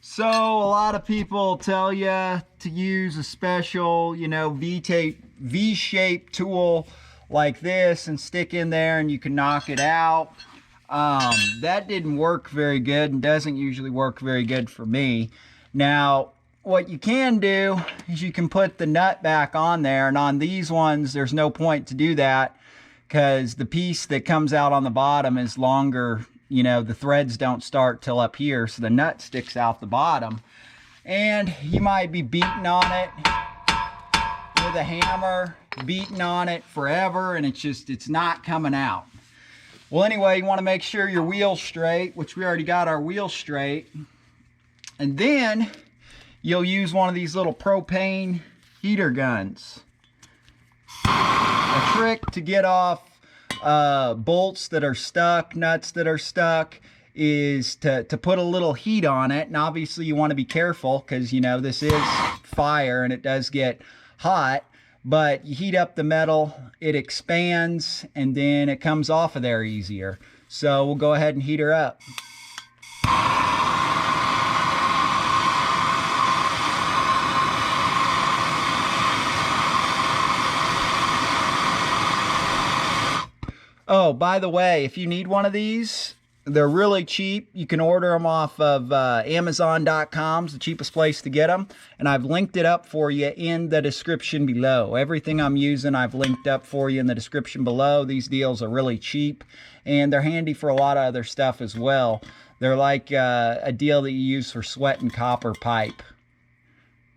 So a lot of people tell you to use a special, V-shaped tool like this and stick in there and you can knock it out. That didn't work very good and doesn't usually work very good for me. Now, what you can do is you can put the nut back on there, and on these ones, there's no point to do that because the piece that comes out on the bottom is longer. The threads don't start till up here, so the nut sticks out the bottom. And you might be beating on it with a hammer, beating on it forever, and it's not coming out. Well, anyway, you want to make sure your wheel's straight, which we already got our wheel straight. And then you'll use one of these little propane heater guns. A trick to get off bolts that are stuck, nuts that are stuck, is to put a little heat on it. And obviously you want to be careful because this is fire and it does get hot, but you heat up the metal, it expands, and then it comes off of there easier. So we'll go ahead and heat her up. Oh, by the way, if you need one of these, they're really cheap. You can order them off of Amazon.com. It's the cheapest place to get them. And I've linked it up for you in the description below. Everything I'm using, I've linked up for you in the description below. These deals are really cheap, and they're handy for a lot of other stuff as well. They're like a deal that you use for sweat and copper pipe.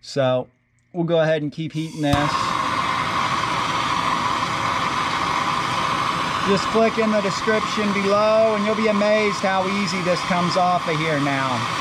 So we'll go ahead and keep heating this. Just click in the description below and you'll be amazed how easy this comes off of here now.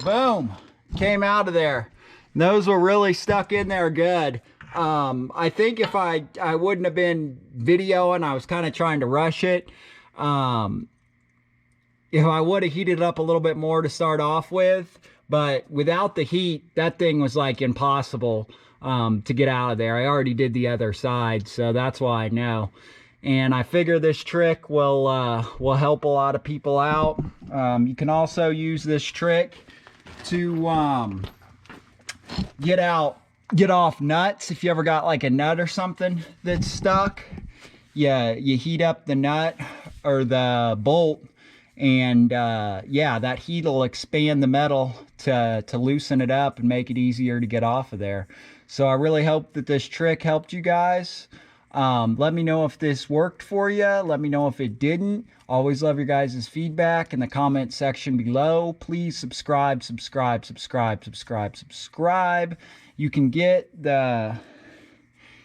Boom, came out of there. And those were really stuck in there good. I think if I wouldn't have been videoing, I was kind of trying to rush it. If I would have heated it up a little bit more to start off with, but without the heat, that thing was like impossible to get out of there. I already did the other side, so that's why I know. And I figure this trick will help a lot of people out. You can also use this trick to get off nuts. If you ever got like a nut or something that's stuck, you heat up the nut or the bolt, and yeah, that heat will expand the metal to loosen it up and make it easier to get off of there. So I really hope that this trick helped you guys. Let me know if this worked for you. Let me know if it didn't. Always love your guys' feedback in the comment section below. Please subscribe. You can get the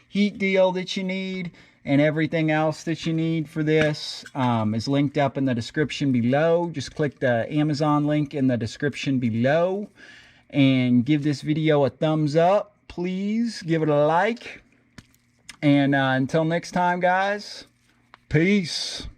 heat deal that you need and everything else that you need for this is linked up in the description below. Just click the Amazon link in the description below and give this video a thumbs up. Please give it a like. And until next time, guys, peace.